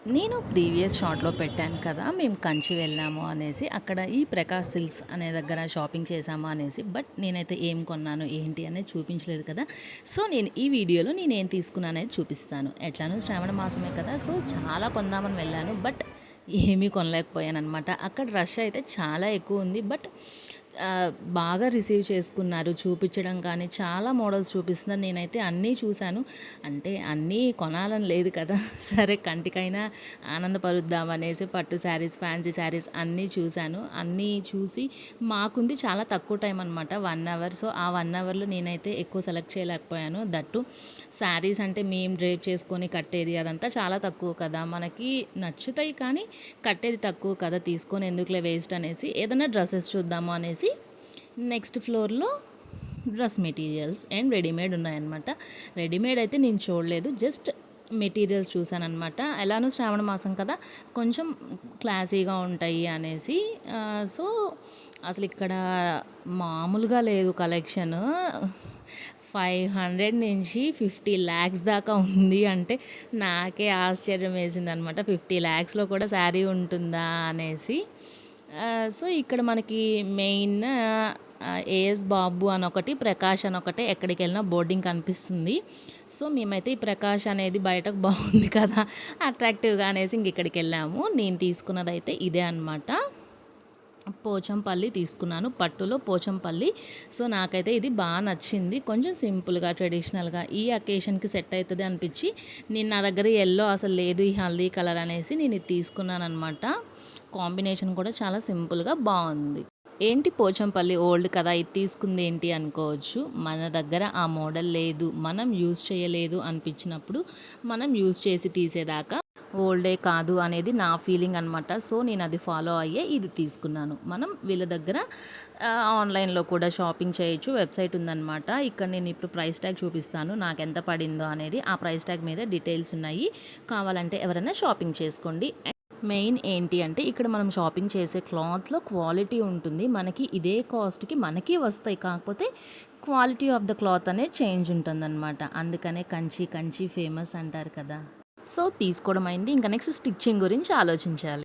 నేను ప్రీవియస్ షార్ట్‌లో పెట్టాను కదా! మేము కంచి వెళ్ళాము అనేసి. అక్కడ ఈ ప్రకాష్ సిల్క్స్ అనే దగ్గర షాపింగ్ చేశాము అనేసి. బట్ నేనైతే ఏం కొన్నాను, ఏంటి అనేది చూపించలేదు కదా! సో, నేను ఈ వీడియోలో నేనేం తీసుకున్నాననేది చూపిస్తాను. ఎట్లానో శ్రావణ మాసమే కదా! సో, చాలా కొందామని వెళ్ళాను. బట్ ఏమీ కొనలేకపోయాననమాట. అక్కడ రష్ అయితే చాలా ఎక్కువుంది. బట్ బాగా రిసీవ్ చేసుకున్నారు. చూపించడం కానీ చాలా మోడల్స్ చూపిస్తున్నారు. నేనైతే అన్నీ చూశాను. అంటే అన్నీ కొనాలని లేదు కదా! సరే కంటికైనా ఆనందపరుద్దామనేసి పట్టు శారీస్, ఫ్యాన్సీ శారీస్ అన్నీ చూశాను. అన్నీ చూసి మాకుంది చాలా తక్కువ టైం అనమాట. 1 అవర్. సో, ఆ 1 అవర్‌లో నేనైతే ఎక్కువ సెలెక్ట్ చేయలేకపోయాను. దట్టు శారీస్ అంటే మేము డ్రేప్ చేసుకొని కట్టేది అదంతా చాలా తక్కువ కదా! మనకి నచ్చుతాయి కానీ కట్టేది తక్కువ కదా! తీసుకొని ఎందుకులే వేస్ట్ అనేసి ఏదైనా డ్రెసెస్ చూద్దాము అనేసి నెక్స్ట్ ఫ్లోర్‌లో డ్రెస్ మెటీరియల్స్ అండ్ రెడీమేడ్ ఉన్నాయన్నమాట. రెడీమేడ్ అయితే నేను చూడలేదు. జస్ట్ మెటీరియల్స్ చూసాననమాట. ఎలానో శ్రావణ మాసం కదా! కొంచెం క్లాసీగా ఉంటాయి అనేసి. సో, అసలు ఇక్కడ మామూలుగా లేదు కలెక్షను. 500 నుంచి 50 లాక్స్ దాకా ఉంది అంటే నాకే ఆశ్చర్యం వేసిందనమాట. 50 లాక్స్‌లో కూడా శారీ ఉంటుందా అనేసి. సో, ఇక్కడ మనకి మెయిన్ ఏఎస్ బాబు అనొకటి, ప్రకాష్ అనొకటి ఎక్కడికెళ్ళినా బోర్డింగ్ కనిపిస్తుంది. సో, మేమైతే ఈ ప్రకాష్ అనేది బయటకు బాగుంది కదా! అట్రాక్టివ్‌గా అనేసి ఇక్కడికెళ్ళాము. నేను తీసుకున్నదైతే ఇదే అనమాట. పోచంపల్లి తీసుకున్నాను. పట్టులో పోచంపల్లి. సో, నాకైతే ఇది బాగా నచ్చింది. కొంచెం సింపుల్‌గా, ట్రెడిషనల్‌గా ఈ అకేషన్‌కి సెట్ అయితది అనిపించి, నా దగ్గర యెల్లో అసలు లేదు ఈ హల్దీ కలర్ అనేసి నేను ఇది తీసుకున్నాననమాట. కాంబినేషన్ కూడా చాలా సింపుల్‌గా బావుంది. ఏంటి పోచంపల్లి ఓల్డ్ కదా! ఇది తీసుకుంది ఏంటి అనుకోవచ్చు. మన దగ్గర ఆ మోడల్ లేదు. మనం యూజ్ చేయలేదు అనిపించినప్పుడు మనం యూజ్ చేసి తీసేదాకా ఓల్డే కాదు అనేది నా ఫీలింగ్ అనమాట. సో, నేను అది ఫాలో అయ్యే ఇది తీసుకున్నాను. మనం వీళ్ళ దగ్గర ఆన్‌లైన్‌లో కూడా షాపింగ్ చేయొచ్చు. వెబ్‌సైట్ ఉందనమాట. ఇక్కడ నేను ఇప్పుడు ప్రైస్ ట్యాగ్ చూపిస్తాను. నాకెంత పడిందో అనేది. ఆ ప్రైస్ ట్యాగ్ మీద డీటెయిల్స్ ఉన్నాయి. కావాలంటే ఎవరైనా షాపింగ్ చేసుకోండి. మెయిన్ ఏంటి అంటే ఇక్కడ మనం షాపింగ్ చేసే క్లాత్‌లో క్వాలిటీ ఉంటుంది. మనకి ఇదే కాస్ట్‌కి మనకి వస్తాయి. కాకపోతే క్వాలిటీ ఆఫ్ ద క్లాత్ అనేది చేంజ్ ఉంటుందనమాట. అందుకనే కంచి ఫేమస్ అంటారు కదా! సో, తీసుకోవడం అయింది. ఇంకా నెక్స్ట్ స్టిచ్చింగ్ గురించి ఆలోచించాలి.